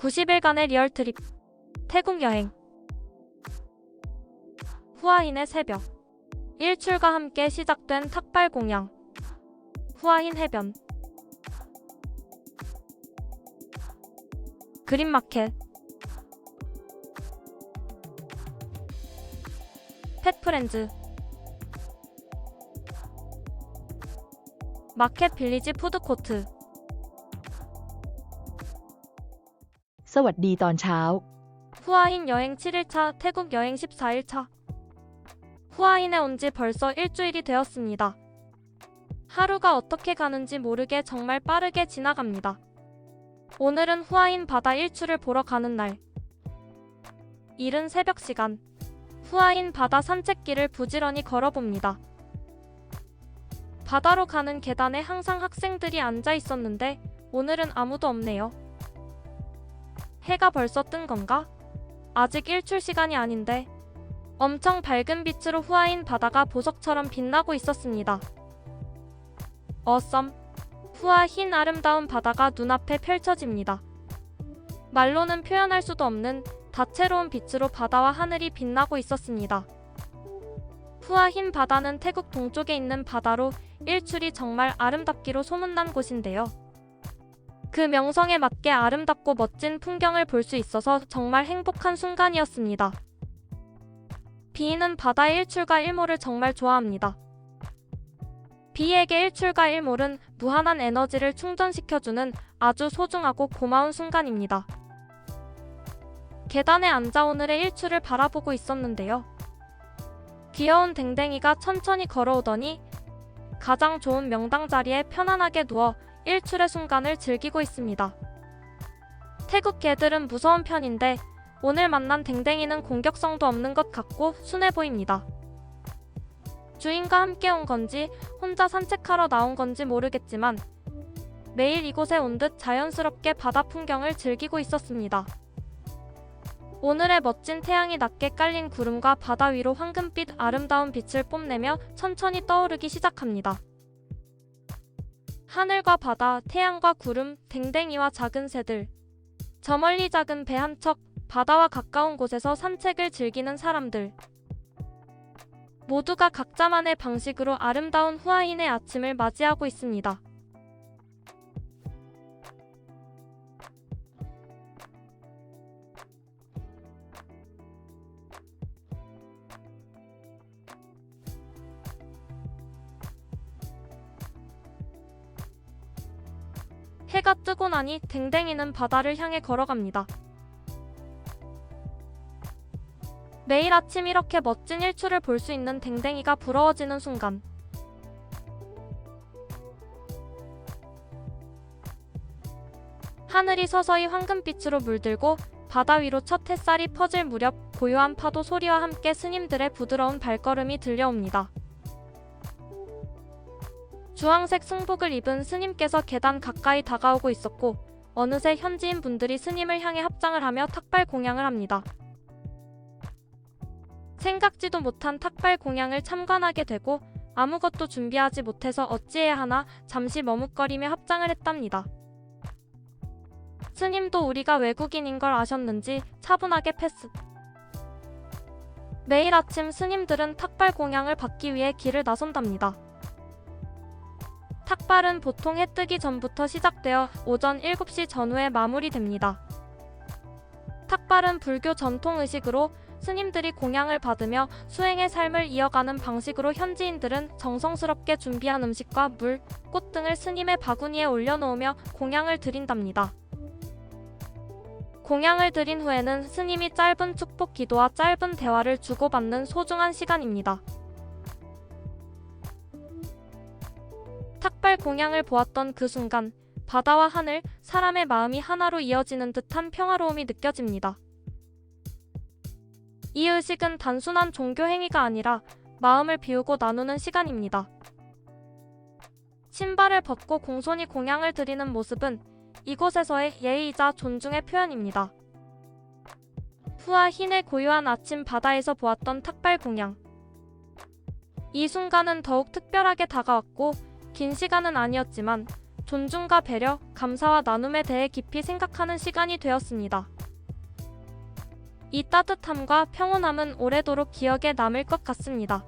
90일간의 리얼 트립. 태국 여행. 후아힌의 새벽. 일출과 함께 시작된 탁발 공양. 후아힌 해변. 그린마켓. 펫프렌즈. 마켓 빌리지 푸드코트. สวัสดีตอนเช้า 후아힌 여행 7일차, 태국 여행 14일차. 후아힌에 온 지 벌써 일주일이 되었습니다. 하루가 어떻게 가는지 모르게 정말 빠르게 지나갑니다. 오늘은 후아힌 바다 일출을 보러 가는 날. 이른 새벽 시간. 후아힌 바다 산책길을 부지런히 걸어봅니다. 바다로 가는 계단에 항상 학생들이 앉아 있었는데 오늘은 아무도 없네요. 해가 벌써 뜬 건가? 아직 일출 시간이 아닌데. 엄청 밝은 빛으로 후아힌 바다가 보석처럼 빛나고 있었습니다. 어썸. 후아힌 아름다운 바다가 눈앞에 펼쳐집니다. 말로는 표현할 수도 없는 다채로운 빛으로 바다와 하늘이 빛나고 있었습니다. 후아힌 바다는 태국 동쪽에 있는 바다로 일출이 정말 아름답기로 소문난 곳인데요. 그 명성에 맞게 아름답고 멋진 풍경을 볼 수 있어서 정말 행복한 순간이었습니다. 비이는 바다의 일출과 일몰을 정말 좋아합니다. 비에게 일출과 일몰은 무한한 에너지를 충전시켜주는 아주 소중하고 고마운 순간입니다. 계단에 앉아 오늘의 일출을 바라보고 있었는데요. 귀여운 댕댕이가 천천히 걸어오더니 가장 좋은 명당 자리에 편안하게 누워 일출의 순간을 즐기고 있습니다. 태국 개들은 무서운 편인데 오늘 만난 댕댕이는 공격성도 없는 것 같고 순해 보입니다. 주인과 함께 온 건지 혼자 산책하러 나온 건지 모르겠지만 매일 이곳에 온 듯 자연스럽게 바다 풍경을 즐기고 있었습니다. 오늘의 멋진 태양이 낮게 깔린 구름과 바다 위로 황금빛 아름다운 빛을 뽐내며 천천히 떠오르기 시작합니다. 하늘과 바다, 태양과 구름, 댕댕이와 작은 새들. 저 멀리 작은 배 한 척, 바다와 가까운 곳에서 산책을 즐기는 사람들. 모두가 각자만의 방식으로 아름다운 후아힌의 아침을 맞이하고 있습니다. 해가 뜨고 나니 댕댕이는 바다를 향해 걸어갑니다. 매일 아침 이렇게 멋진 일출을 볼 수 있는 댕댕이가 부러워지는 순간. 하늘이 서서히 황금빛으로 물들고 바다 위로 첫 햇살이 퍼질 무렵 고요한 파도 소리와 함께 스님들의 부드러운 발걸음이 들려옵니다. 주황색 승복을 입은 스님께서 계단 가까이 다가오고 있었고 어느새 현지인 분들이 스님을 향해 합장을 하며 탁발 공양을 합니다. 생각지도 못한 탁발 공양을 참관하게 되고 아무것도 준비하지 못해서 어찌해야 하나 잠시 머뭇거리며 합장을 했답니다. 스님도 우리가 외국인인 걸 아셨는지 차분하게 패스. 매일 아침 스님들은 탁발 공양을 받기 위해 길을 나선답니다. 탁발은 보통 해 뜨기 전부터 시작되어 오전 7시 전후에 마무리됩니다. 탁발은 불교 전통 의식으로 스님들이 공양을 받으며 수행의 삶을 이어가는 방식으로 현지인들은 정성스럽게 준비한 음식과 물, 꽃 등을 스님의 바구니에 올려놓으며 공양을 드린답니다. 공양을 드린 후에는 스님이 짧은 축복 기도와 짧은 대화를 주고받는 소중한 시간입니다. 탁발 공양을 보았던 그 순간 바다와 하늘, 사람의 마음이 하나로 이어지는 듯한 평화로움이 느껴집니다. 이 의식은 단순한 종교 행위가 아니라 마음을 비우고 나누는 시간입니다. 신발을 벗고 공손히 공양을 드리는 모습은 이곳에서의 예의이자 존중의 표현입니다. 후아힌의 고요한 아침 바다에서 보았던 탁발 공양. 이 순간은 더욱 특별하게 다가왔고 긴 시간은 아니었지만 존중과 배려, 감사와 나눔에 대해 깊이 생각하는 시간이 되었습니다. 이 따뜻함과 평온함은 오래도록 기억에 남을 것 같습니다.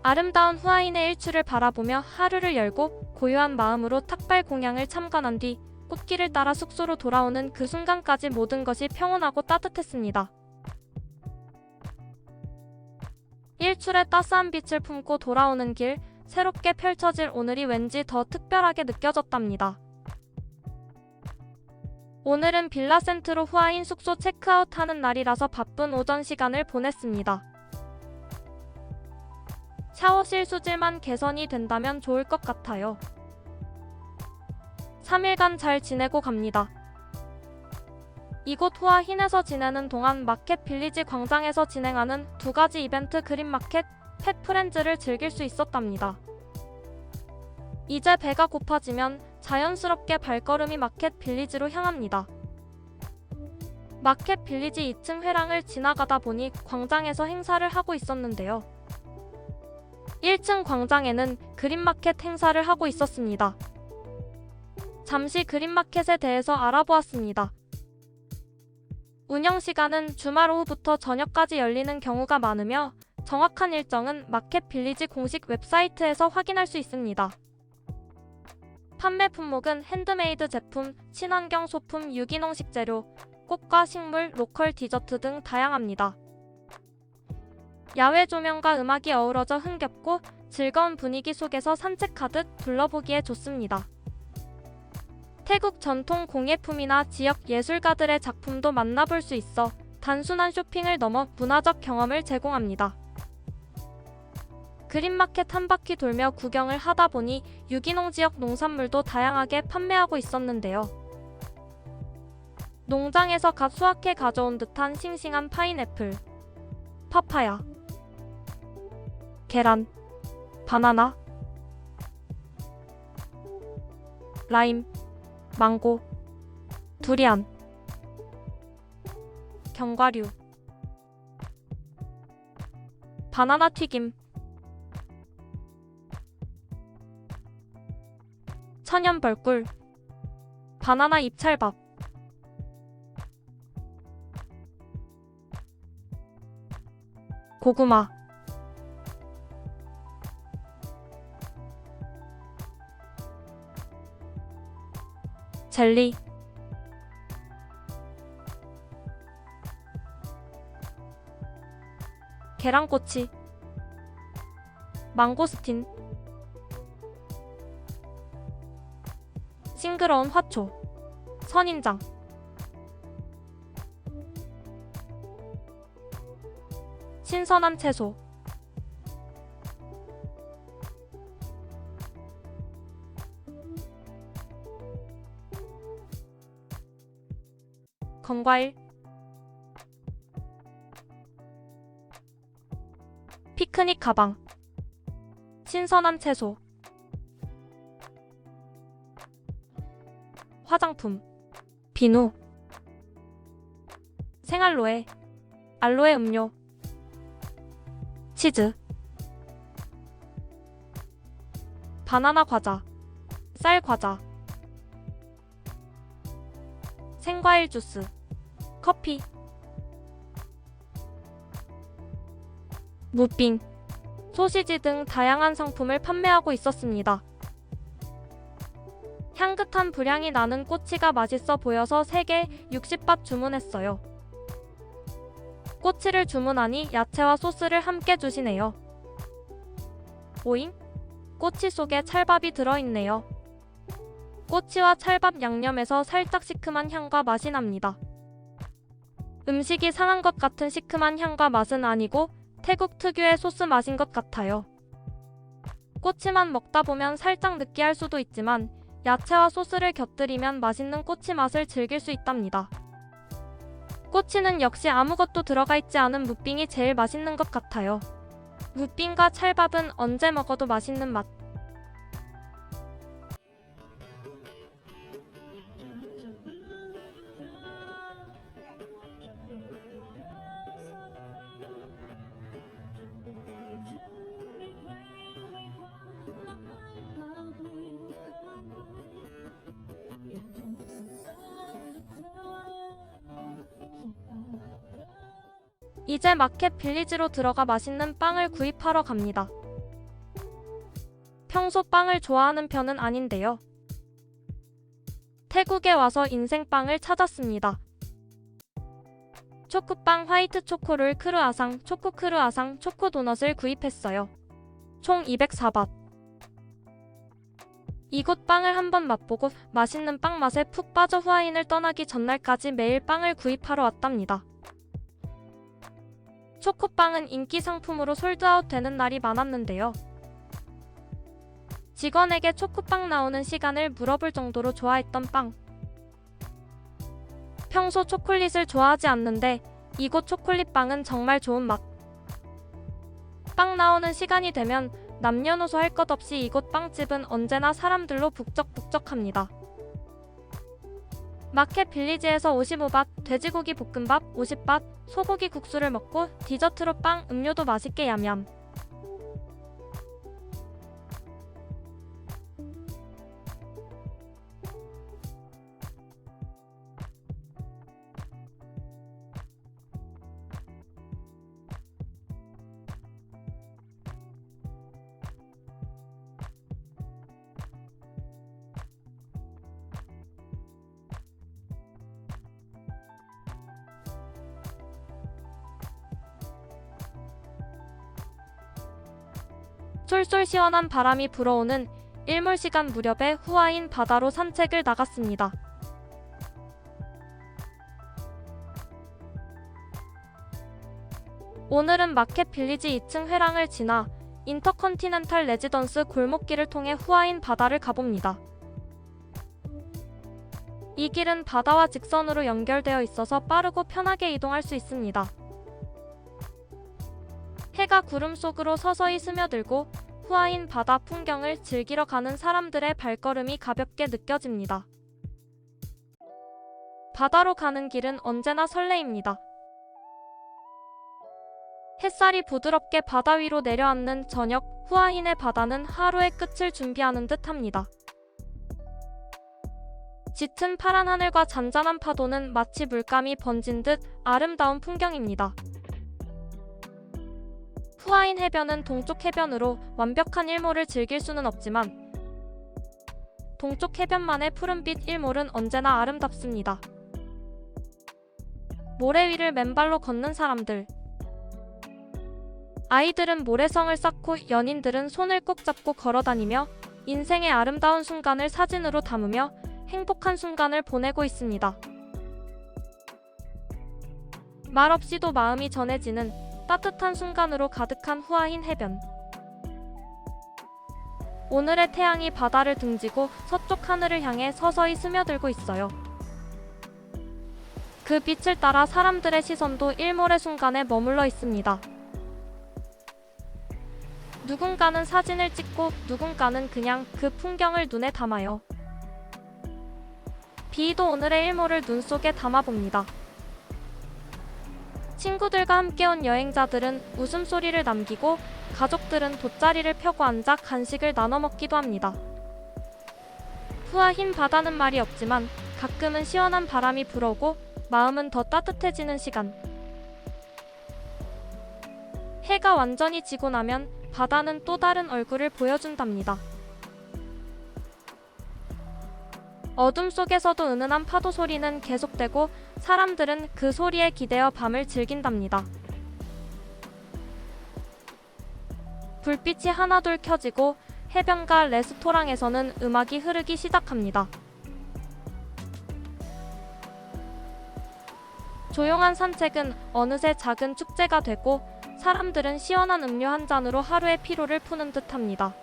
아름다운 후아인의 일출을 바라보며 하루를 열고 고요한 마음으로 탁발 공양을 참관한 뒤 꽃길을 따라 숙소로 돌아오는 그 순간까지 모든 것이 평온하고 따뜻했습니다. 일출의 따스한 빛을 품고 돌아오는 길, 새롭게 펼쳐질 오늘이 왠지 더 특별하게 느껴졌답니다. 오늘은 빌라 센트로 후아인 숙소 체크아웃하는 날이라서 바쁜 오전 시간을 보냈습니다. 샤워실 수질만 개선이 된다면 좋을 것 같아요. 3일간 잘 지내고 갑니다. 이곳 후아인에서 지내는 동안 마켓 빌리지 광장에서 진행하는 2가지 이벤트 그린마켓, 펫 프렌즈를 즐길 수 있었답니다. 이제 배가 고파지면 자연스럽게 발걸음이 마켓 빌리지로 향합니다. 마켓 빌리지 2층 회랑을 지나가다 보니 광장에서 행사를 하고 있었는데요. 1층 광장에는 그린마켓 행사를 하고 있었습니다. 잠시 그린마켓에 대해서 알아보았습니다. 운영시간은 주말 오후부터 저녁까지 열리는 경우가 많으며 정확한 일정은 마켓 빌리지 공식 웹사이트에서 확인할 수 있습니다. 판매 품목은 핸드메이드 제품, 친환경 소품, 유기농 식재료, 꽃과 식물, 로컬 디저트 등 다양합니다. 야외 조명과 음악이 어우러져 흥겹고 즐거운 분위기 속에서 산책하듯 둘러보기에 좋습니다. 태국 전통 공예품이나 지역 예술가들의 작품도 만나볼 수 있어 단순한 쇼핑을 넘어 문화적 경험을 제공합니다. 그린마켓 한 바퀴 돌며 구경을 하다 보니 유기농 지역 농산물도 다양하게 판매하고 있었는데요. 농장에서 갓 수확해 가져온 듯한 싱싱한 파인애플, 파파야, 계란, 바나나, 라임, 망고, 두리안, 견과류, 바나나 튀김, 천연 벌꿀, 바나나 잎찰밥, 고구마, 젤리, 계란꼬치, 망고스틴, 싱그러운 화초, 선인장, 신선한 채소, 건과일, 피크닉 가방, 신선한 채소, 화장품, 비누, 생알로에, 알로에 음료, 치즈, 바나나 과자, 쌀 과자, 생과일 주스, 커피, 무빙, 소시지 등 다양한 상품을 판매하고 있었습니다. 향긋한 불향이 나는 꼬치가 맛있어 보여서 3개 60밭 주문했어요. 꼬치를 주문하니 야채와 소스를 함께 주시네요. 오잉? 꼬치 속에 찰밥이 들어있네요. 꼬치와 찰밥 양념에서 살짝 시큼한 향과 맛이 납니다. 음식이 상한 것 같은 시큼한 향과 맛은 아니고 태국 특유의 소스 맛인 것 같아요. 꼬치만 먹다 보면 살짝 느끼할 수도 있지만 야채와 소스를 곁들이면 맛있는 꼬치 맛을 즐길 수 있답니다. 꼬치는 역시 아무것도 들어가 있지 않은 무빙이 제일 맛있는 것 같아요. 무빙과 찰밥은 언제 먹어도 맛있는 맛. 이제 마켓 빌리지로 들어가 맛있는 빵을 구입하러 갑니다. 평소 빵을 좋아하는 편은 아닌데요. 태국에 와서 인생빵을 찾았습니다. 초코빵 화이트 초코롤 크루아상, 초코 크루아상, 초코 도넛을 구입했어요. 총 204밭. 이곳 빵을 한번 맛보고 맛있는 빵 맛에 푹 빠져 후아인을 떠나기 전날까지 매일 빵을 구입하러 왔답니다. 초코빵은 인기 상품으로 솔드아웃 되는 날이 많았는데요. 직원에게 초코빵 나오는 시간을 물어볼 정도로 좋아했던 빵. 평소 초콜릿을 좋아하지 않는데 이곳 초콜릿빵은 정말 좋은 맛. 빵 나오는 시간이 되면 남녀노소 할 것 없이 이곳 빵집은 언제나 사람들로 북적북적합니다. 마켓 빌리지에서 55밭, 돼지고기 볶음밥 50밭, 소고기 국수를 먹고 디저트로 빵, 음료도 맛있게 얌얌. 솔솔 시원한 바람이 불어오는 일몰 시간 무렵에 후아인 바다로 산책을 나갔습니다. 오늘은 마켓 빌리지 2층 회랑을 지나 인터컨티넨탈 레지던스 골목길을 통해 후아인 바다를 가봅니다. 이 길은 바다와 직선으로 연결되어 있어서 빠르고 편하게 이동할 수 있습니다. 해가 구름 속으로 서서히 스며들고 후아인 바다 풍경을 즐기러 가는 사람들의 발걸음이 가볍게 느껴집니다. 바다로 가는 길은 언제나 설레입니다. 햇살이 부드럽게 바다 위로 내려앉는 저녁, 후아인의 바다는 하루의 끝을 준비하는 듯합니다. 짙은 파란 하늘과 잔잔한 파도는 마치 물감이 번진 듯 아름다운 풍경입니다. 후아인 해변은 동쪽 해변으로 완벽한 일몰을 즐길 수는 없지만 동쪽 해변만의 푸른빛 일몰은 언제나 아름답습니다. 모래 위를 맨발로 걷는 사람들. 아이들은 모래성을 쌓고 연인들은 손을 꼭 잡고 걸어다니며 인생의 아름다운 순간을 사진으로 담으며 행복한 순간을 보내고 있습니다. 말없이도 마음이 전해지는 따뜻한 순간으로 가득한 후아인 해변. 오늘의 태양이 바다를 등지고 서쪽 하늘을 향해 서서히 스며들고 있어요. 그 빛을 따라 사람들의 시선도 일몰의 순간에 머물러 있습니다. 누군가는 사진을 찍고 누군가는 그냥 그 풍경을 눈에 담아요. 비도 오늘의 일몰을 눈 속에 담아봅니다. 친구들과 함께 온 여행자들은 웃음소리를 남기고 가족들은 돗자리를 펴고 앉아 간식을 나눠 먹기도 합니다. 후아인 바다는 말이 없지만 가끔은 시원한 바람이 불어오고 마음은 더 따뜻해지는 시간. 해가 완전히 지고 나면 바다는 또 다른 얼굴을 보여준답니다. 어둠 속에서도 은은한 파도 소리는 계속되고 사람들은 그 소리에 기대어 밤을 즐긴답니다. 불빛이 하나둘 켜지고 해변가 레스토랑에서는 음악이 흐르기 시작합니다. 조용한 산책은 어느새 작은 축제가 되고 사람들은 시원한 음료 한 잔으로 하루의 피로를 푸는 듯합니다.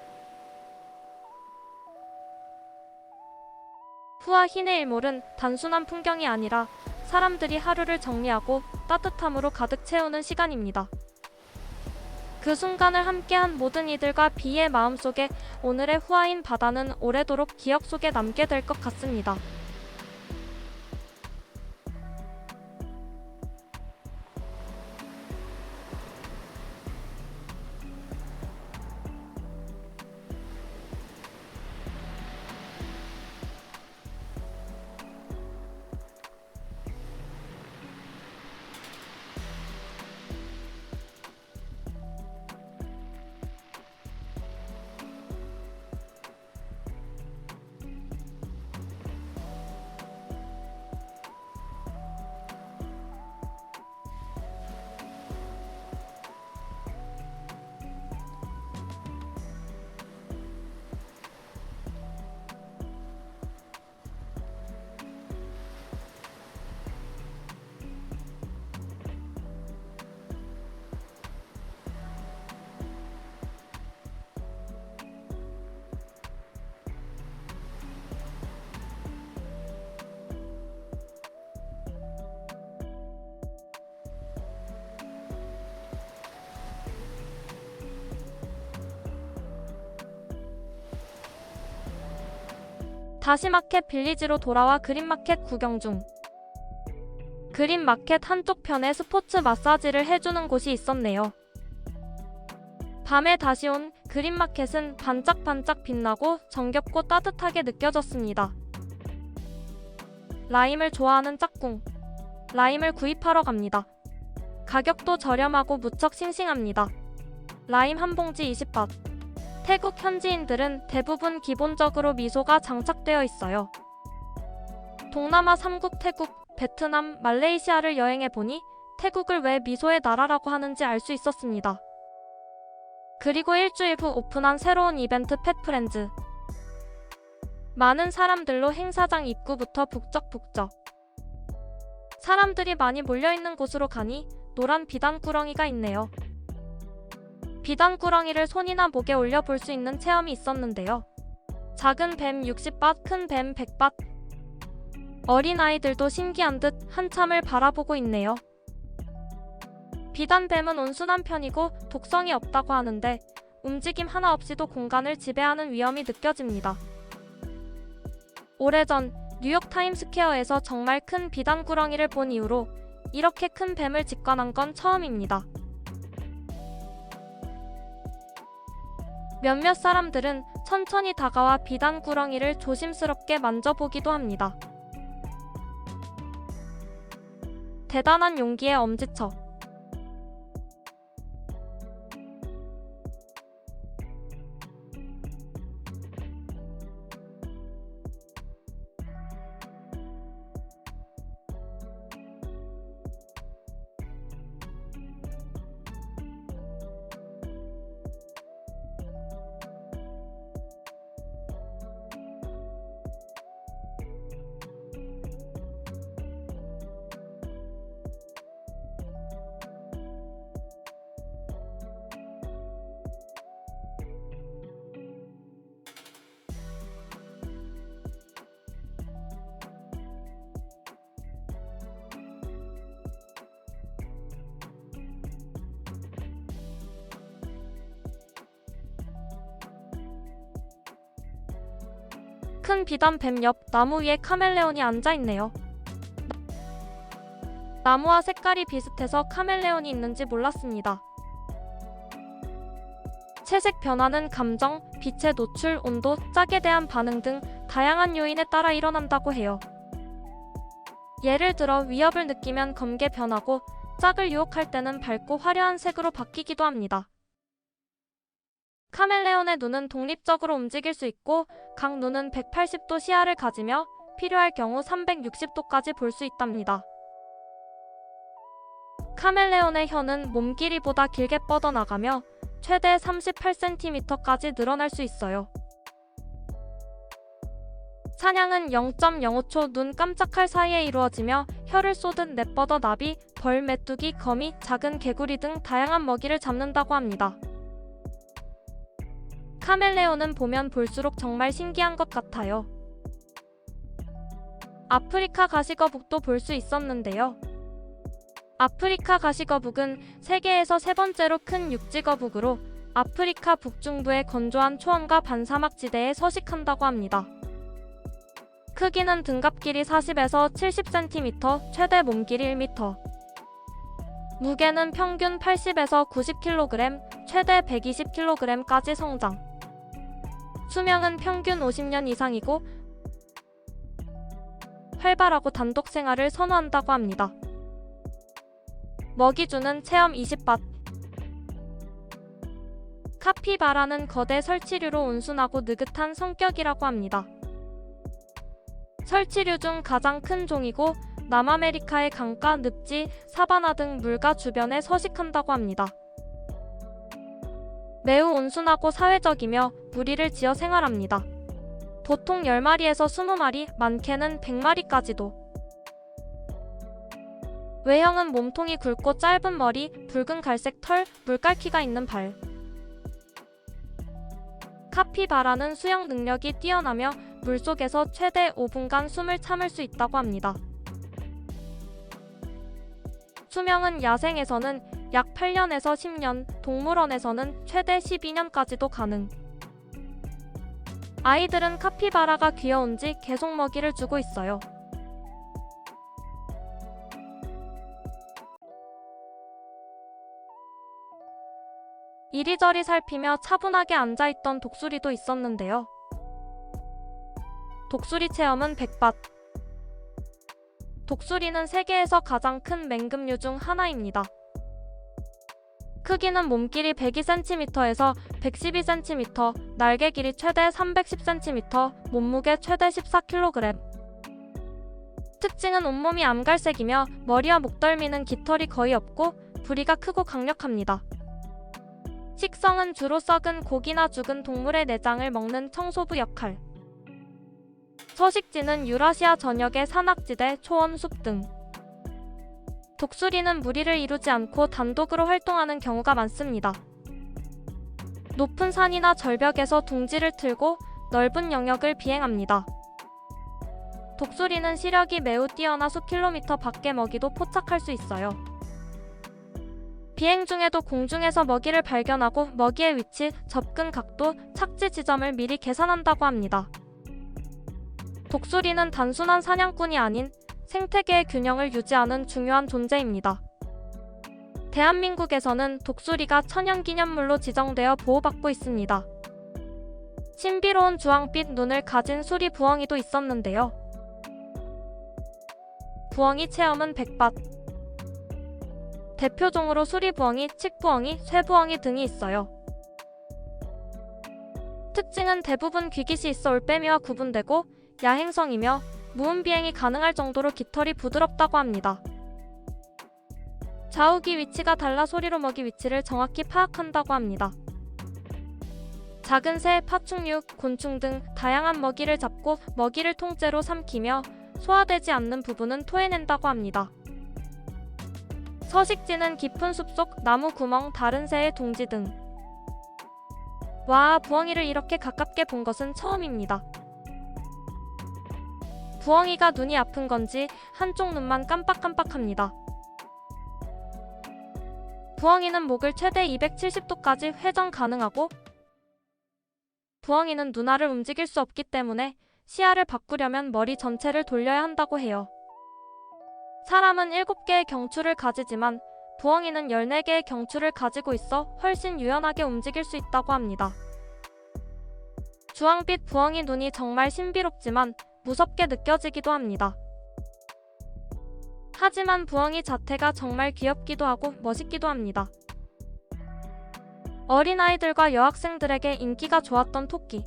후아인의 일몰은 단순한 풍경이 아니라 사람들이 하루를 정리하고 따뜻함으로 가득 채우는 시간입니다. 그 순간을 함께한 모든 이들과 비의 마음속에 오늘의 후아인 바다는 오래도록 기억 속에 남게 될 것 같습니다. 다시 마켓 빌리지로 돌아와 그린마켓 구경 중. 그린마켓 한쪽 편에 스포츠 마사지를 해주는 곳이 있었네요. 밤에 다시 온 그린마켓은 반짝반짝 빛나고 정겹고 따뜻하게 느껴졌습니다. 라임을 좋아하는 짝꿍. 라임을 구입하러 갑니다. 가격도 저렴하고 무척 싱싱합니다. 라임 한 봉지 20밭. 태국 현지인들은 대부분 기본적으로 미소가 장착되어 있어요. 동남아 3국 태국, 베트남, 말레이시아를 여행해보니 태국을 왜 미소의 나라라고 하는지 알 수 있었습니다. 그리고 일주일 후 오픈한 새로운 이벤트 펫프렌즈. 많은 사람들로 행사장 입구부터 북적북적. 사람들이 많이 몰려있는 곳으로 가니 노란 비단꾸러기가 있네요. 비단꾸러기를 손이나 목에 올려 볼 수 있는 체험이 있었는데요. 작은 뱀 60밭, 큰 뱀 100밭. 어린아이들도 신기한 듯 한참을 바라보고 있네요. 비단뱀은 온순한 편이고 독성이 없다고 하는데 움직임 하나 없이도 공간을 지배하는 위험이 느껴집니다. 오래전 뉴욕 타임스퀘어에서 정말 큰 비단꾸러기를 본 이후로 이렇게 큰 뱀을 직관한 건 처음입니다. 몇몇 사람들은 천천히 다가와 비단꾸러기를 조심스럽게 만져보기도 합니다. 대단한 용기의 엄지척. 큰 비단뱀 옆 나무 위에 카멜레온이 앉아있네요. 나무와 색깔이 비슷해서 카멜레온이 있는지 몰랐습니다. 채색 변화는 감정, 빛의 노출, 온도, 짝에 대한 반응 등 다양한 요인에 따라 일어난다고 해요. 예를 들어 위협을 느끼면 검게 변하고 짝을 유혹할 때는 밝고 화려한 색으로 바뀌기도 합니다. 카멜레온의 눈은 독립적으로 움직일 수 있고 각 눈은 180도 시야를 가지며 필요할 경우 360도까지 볼 수 있답니다. 카멜레온의 혀는 몸 길이보다 길게 뻗어나가며 최대 38cm까지 늘어날 수 있어요. 사냥은 0.05초 눈 깜짝할 사이에 이루어지며 혀를 쏟은 내뻗어 나비, 벌, 메뚜기, 거미, 작은 개구리 등 다양한 먹이를 잡는다고 합니다. 카멜레온은 보면 볼수록 정말 신기한 것 같아요. 아프리카 가시거북도 볼 수 있었는데요. 아프리카 가시거북은 세계에서 세 번째로 큰 육지거북으로 아프리카 북중부의 건조한 초원과 반사막 지대에 서식한다고 합니다. 크기는 등갑 길이 40에서 70cm, 최대 몸 길이 1m. 무게는 평균 80에서 90kg, 최대 120kg까지 성장. 수명은 평균 50년 이상이고 활발하고 단독 생활을 선호한다고 합니다. 먹이 주는 체험 20밭. 카피바라는 거대 설치류로 온순하고 느긋한 성격이라고 합니다. 설치류 중 가장 큰 종이고 남아메리카의 강가, 늪지, 사바나 등 물가 주변에 서식한다고 합니다. 매우 온순하고 사회적이며 무리를 지어 생활합니다. 보통 10마리에서 20마리, 많게는 100마리까지도. 외형은 몸통이 굵고 짧은 머리, 붉은 갈색 털, 물갈퀴가 있는 발. 카피바라는 수영 능력이 뛰어나며 물속에서 최대 5분간 숨을 참을 수 있다고 합니다. 수명은 야생에서는 약 8년에서 10년, 동물원에서는 최대 12년까지도 가능. 아이들은 카피바라가 귀여운지 계속 먹이를 주고 있어요. 이리저리 살피며 차분하게 앉아있던 독수리도 있었는데요. 독수리 체험은 백밭. 독수리는 세계에서 가장 큰 맹금류 중 하나입니다. 크기는 몸길이 102cm에서 112cm, 날개 길이 최대 310cm, 몸무게 최대 14kg. 특징은 온몸이 암갈색이며 머리와 목덜미는 깃털이 거의 없고 부리가 크고 강력합니다. 식성은 주로 썩은 고기나 죽은 동물의 내장을 먹는 청소부 역할. 서식지는 유라시아 전역의 산악지대, 초원, 숲 등. 독수리는 무리를 이루지 않고 단독으로 활동하는 경우가 많습니다. 높은 산이나 절벽에서 둥지를 틀고 넓은 영역을 비행합니다. 독수리는 시력이 매우 뛰어나 수킬로미터 밖의 먹이도 포착할 수 있어요. 비행 중에도 공중에서 먹이를 발견하고 먹이의 위치, 접근 각도, 착지 지점을 미리 계산한다고 합니다. 독수리는 단순한 사냥꾼이 아닌 생태계의 균형을 유지하는 중요한 존재입니다. 대한민국에서는 독수리가 천연기념물로 지정되어 보호받고 있습니다. 신비로운 주황빛 눈을 가진 수리 부엉이도 있었는데요. 부엉이 체험은 백밭. 대표종으로 수리부엉이, 칡부엉이, 쇠부엉이 등이 있어요. 특징은 대부분 귀깃이 있어 올빼미와 구분되고 야행성이며 무음비행이 가능할 정도로 깃털이 부드럽다고 합니다. 좌우기 위치가 달라 소리로 먹이 위치를 정확히 파악한다고 합니다. 작은 새, 파충류, 곤충 등 다양한 먹이를 잡고 먹이를 통째로 삼키며 소화되지 않는 부분은 토해낸다고 합니다. 서식지는 깊은 숲속, 나무 구멍, 다른 새의 둥지 등. 와, 부엉이를 이렇게 가깝게 본 것은 처음입니다. 부엉이가 눈이 아픈 건지 한쪽 눈만 깜빡깜빡합니다. 부엉이는 목을 최대 270도까지 회전 가능하고 부엉이는 눈알을 움직일 수 없기 때문에 시야를 바꾸려면 머리 전체를 돌려야 한다고 해요. 사람은 7개의 경추를 가지지만 부엉이는 14개의 경추를 가지고 있어 훨씬 유연하게 움직일 수 있다고 합니다. 주황빛 부엉이 눈이 정말 신비롭지만 무섭게 느껴지기도 합니다. 하지만 부엉이 자태가 정말 귀엽기도 하고 멋있기도 합니다. 어린아이들과 여학생들에게 인기가 좋았던 토끼.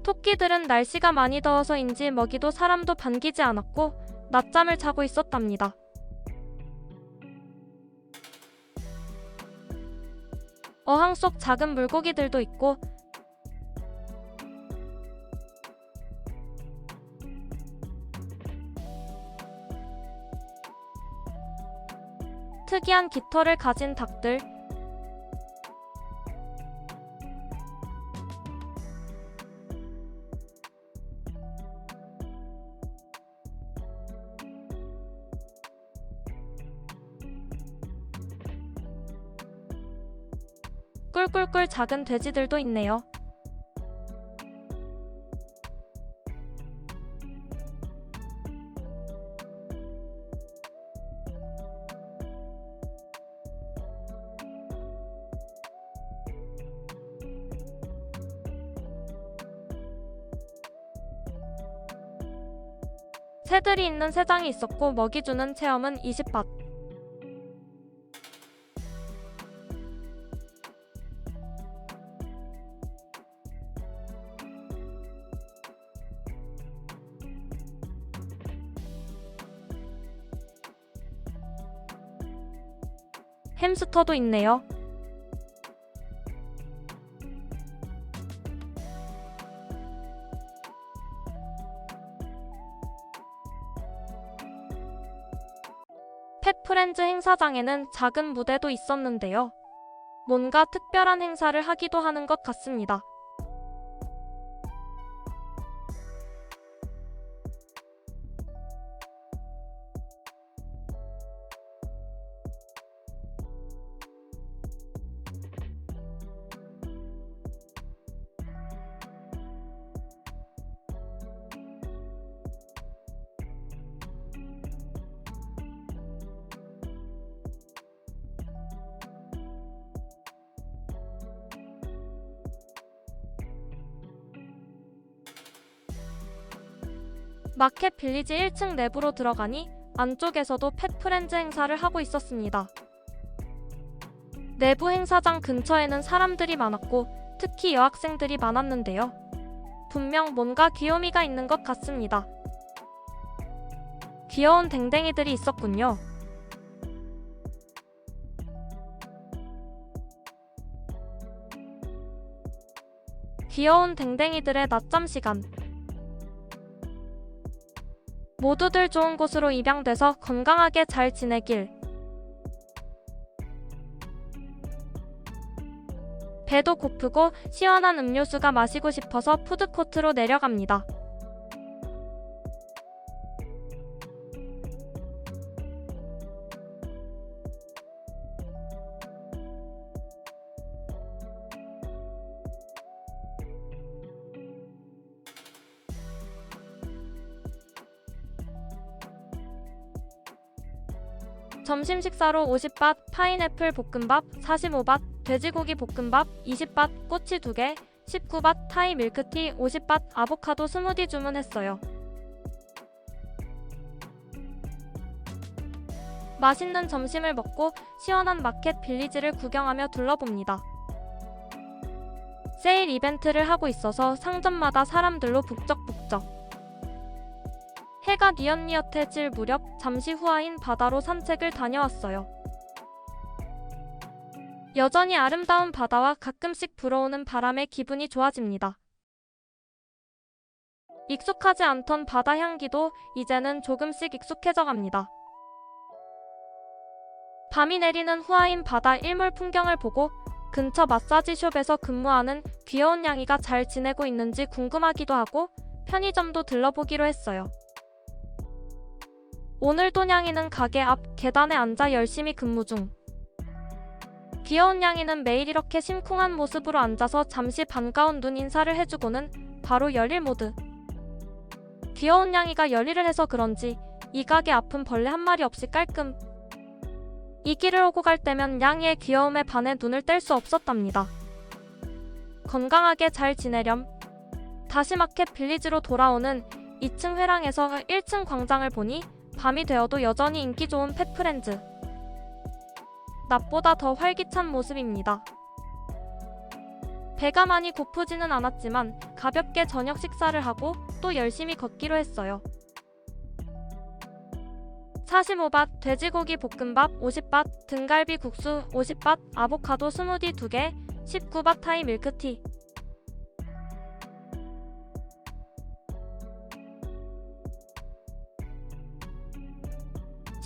토끼들은 날씨가 많이 더워서인지 먹이도 사람도 반기지 않았고 낮잠을 자고 있었답니다. 어항 속 작은 물고기들도 있고 특이한 깃털을 가진 닭들, 꿀꿀꿀 작은 돼지들도 있네요. 새들이 있는 새장이 있었고 먹이 주는 체험은 20밭. 햄스터도 있네요. 펫프렌즈 행사장에는 작은 무대도 있었는데요. 뭔가 특별한 행사를 하기도 하는 것 같습니다. 마켓 빌리지 1층 내부로 들어가니 안쪽에서도 펫프렌즈 행사를 하고 있었습니다. 내부 행사장 근처에는 사람들이 많았고 특히 여학생들이 많았는데요. 분명 뭔가 귀요미가 있는 것 같습니다. 귀여운 댕댕이들이 있었군요. 귀여운 댕댕이들의 낮잠 시간. 모두들 좋은 곳으로 입양돼서 건강하게 잘 지내길. 배도 고프고 시원한 음료수가 마시고 싶어서 푸드코트로 내려갑니다. 점심 식사로 50밭 파인애플 볶음밥 45밭, 돼지고기 볶음밥 20밭, 꼬치 2개, 19밭 타이 밀크티 50밭, 아보카도 스무디 주문했어요. 맛있는 점심을 먹고 시원한 마켓 빌리지를 구경하며 둘러봅니다. 세일 이벤트를 하고 있어서 상점마다 사람들로 북적북적. 해가 뉘엿뉘엿해질 무렵 잠시 후아인 바다로 산책을 다녀왔어요. 여전히 아름다운 바다와 가끔씩 불어오는 바람에 기분이 좋아집니다. 익숙하지 않던 바다 향기도 이제는 조금씩 익숙해져 갑니다. 밤이 내리는 후아인 바다 일몰 풍경을 보고 근처 마사지숍에서 근무하는 귀여운 냥이가 잘 지내고 있는지 궁금하기도 하고 편의점도 들러보기로 했어요. 오늘도 냥이는 가게 앞 계단에 앉아 열심히 근무 중. 귀여운 냥이는 매일 이렇게 심쿵한 모습으로 앉아서 잠시 반가운 눈 인사를 해주고는 바로 열일 모드. 귀여운 냥이가 열일을 해서 그런지 이 가게 앞은 벌레 한 마리 없이 깔끔. 이 길을 오고 갈 때면 냥이의 귀여움에 반해 눈을 뗄 수 없었답니다. 건강하게 잘 지내렴. 다시 마켓 빌리지로 돌아오는 2층 회랑에서 1층 광장을 보니 밤이 되어도 여전히 인기 좋은 펫프렌즈. 낮보다 더 활기찬 모습입니다. 배가 많이 고프지는 않았지만 가볍게 저녁 식사를 하고 또 열심히 걷기로 했어요. 45밭 돼지고기 볶음밥 50밭, 등갈비 국수 50밭, 아보카도 스무디 2개, 19밭 타이 밀크티.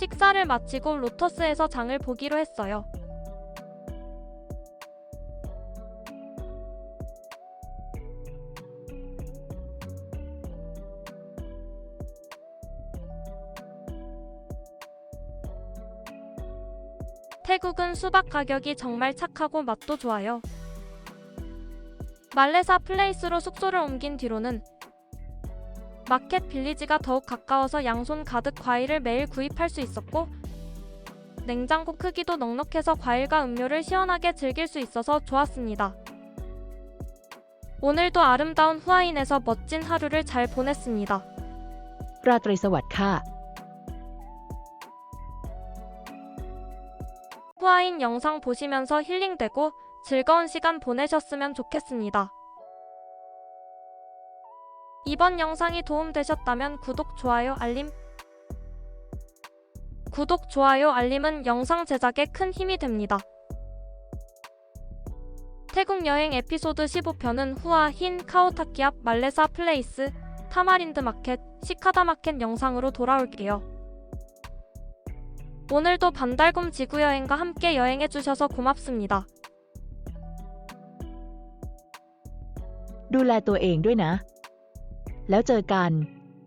식사를 마치고 로터스에서 장을 보기로 했어요. 태국은 수박 가격이 정말 착하고 맛도 좋아요. 말레사 플레이스로 숙소를 옮긴 뒤로는 마켓 빌리지가 더욱 가까워서 양손 가득 과일을 매일 구입할 수 있었고 냉장고 크기도 넉넉해서 과일과 음료를 시원하게 즐길 수 있어서 좋았습니다. 오늘도 아름다운 후아인에서 멋진 하루를 잘 보냈습니다. ราตรีสวัสดิ์ค่ะ 후아인 영상 보시면서 힐링되고 즐거운 시간 보내셨으면 좋겠습니다. 이번 영상이 도움되셨다면 구독, 좋아요, 알림. 구독, 좋아요, 알림은 영상 제작에 큰 힘이 됩니다. 태국 여행 에피소드 15편은 후아힌 카오타키 앞 말레사 플레이스, 타마린드 마켓, 시카다 마켓 영상으로 돌아올게요. 오늘도 반달곰 지구여행과 함께 여행해주셔서 고맙습니다. ดูแลตัวเองด้วยนะ แล้วเจอกัน